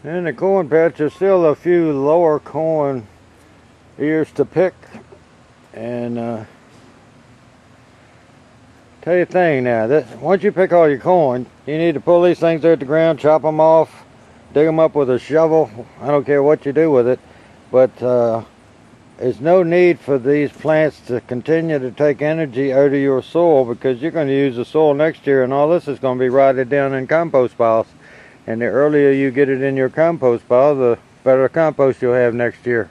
In the corn patch, there's still a few lower corn ears to pick. And tell you a thing now, that once you pick all your corn, you need to pull these things out the ground, chop them off, dig them up with a shovel. I don't care what you do with it, but there's no need for these plants to continue to take energy out of your soil, because you're going to use the soil next year, and all this is going to be rotted down in compost piles. And the earlier you get it in your compost pile, the better compost you'll have next year.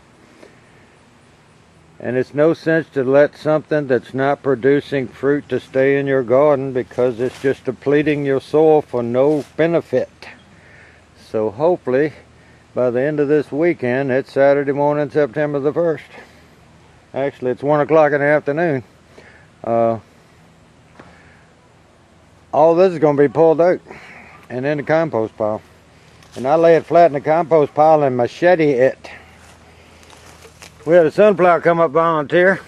And it's no sense to let something that's not producing fruit to stay in your garden, because it's just depleting your soil for no benefit. So hopefully by the end of this weekend, it's Saturday morning, September the 1st. Actually, it's 1 o'clock in the afternoon. All this is going to be pulled out and in the compost pile. And I lay it flat in the compost pile and machete it. We had a sunflower come up volunteer.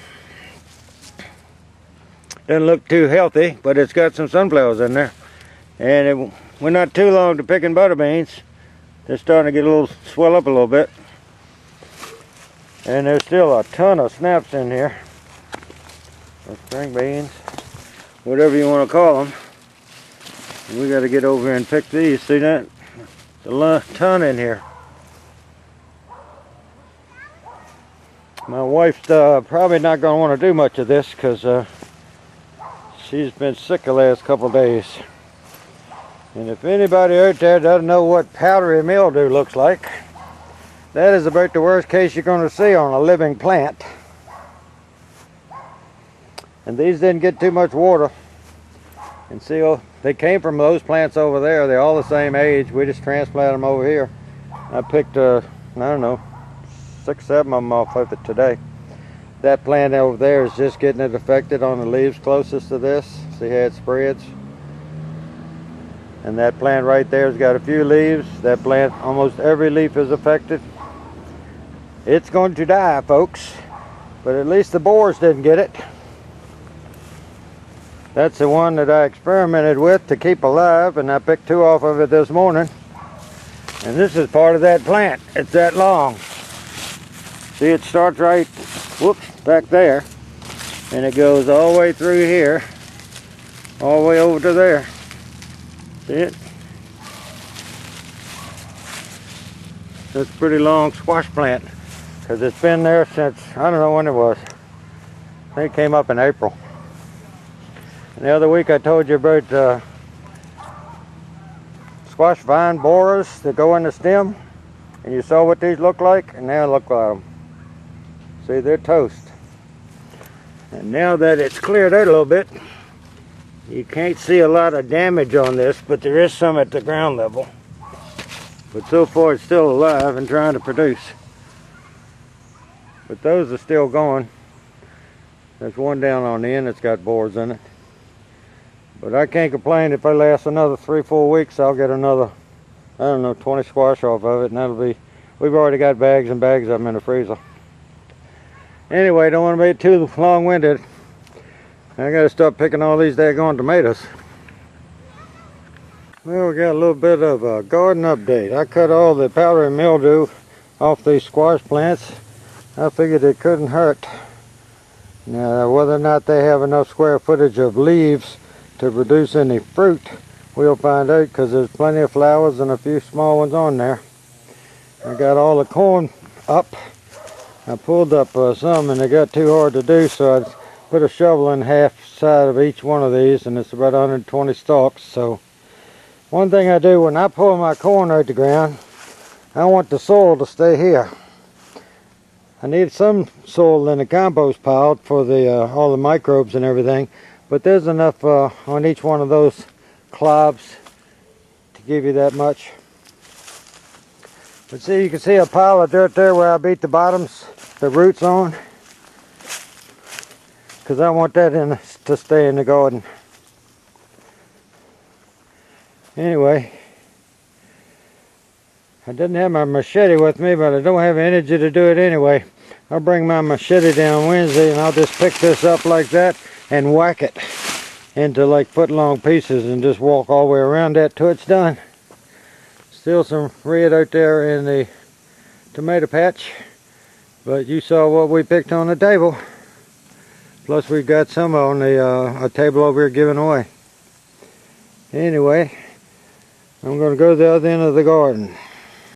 Doesn't look too healthy, but it's got some sunflowers in there. And we're not too long to picking butter beans. They're starting to get a little, swell up a little bit. And there's still a ton of snaps in here. Or string beans, whatever you want to call them. And we got to get over here and pick these. See that? There's a ton in here. My wife's probably not going to want to do much of this, because she's been sick the last couple days. And if anybody out there doesn't know what powdery mildew looks like, that is about the worst case you're going to see on a living plant. And these didn't get too much water. And see, they came from those plants over there. They're all the same age. We just transplanted them over here. I picked, I don't know, 6, 7 of them off of it today. That plant over there is just getting it affected on the leaves closest to this. See how it spreads? And that plant right there has got a few leaves. That plant, almost every leaf is affected. It's going to die, folks. But at least the borers didn't get it. That's the one that I experimented with to keep alive, and I picked 2 off of it this morning. And this is part of that plant. It's that long. See, it starts right, whoops, back there. And it goes all the way through here, all the way over to there. See it? That's a pretty long squash plant, because it's been there since, I don't know when it was. I think it came up in April. And the other week I told you about squash vine borers that go in the stem. And you saw what these look like, and now look like them. See, they're toast. And now that it's cleared out a little bit, you can't see a lot of damage on this, but there is some at the ground level. But so far it's still alive and trying to produce. But those are still going. There's one down on the end that's got borers in it. But I can't complain. If I last another 3-4 weeks, I'll get another, I don't know, 20 squash off of it, and that'll be, we've already got bags and bags of them in the freezer. Anyway, don't want to be too long-winded. I gotta start picking all these daggone tomatoes. Well, we got a little bit of a garden update. I cut all the powdery mildew off these squash plants. I figured it couldn't hurt. Now, whether or not they have enough square footage of leaves to produce any fruit, we'll find out, because there's plenty of flowers and a few small ones on there. I got all the corn up. I pulled up some, and they got too hard to do, so I put a shovel in half side of each one of these, and it's about 120 stalks. So one thing I do when I pull my corn out the ground, I want the soil to stay here. I need some soil in the compost pile for the all the microbes and everything, but there's enough on each one of those clobs to give you that much. But see, you can see a pile of dirt there where I beat the bottoms, the roots on, because I want that to stay in the garden. Anyway, I didn't have my machete with me, but I don't have energy to do it anyway. I'll bring my machete down Wednesday, and I'll just pick this up like that and whack it into like foot-long pieces and just walk all the way around that till it's done. Still some red out there in the tomato patch, but you saw what we picked on the table. Plus we got some on the a table over here giving away. Anyway, I'm going to go to the other end of the garden.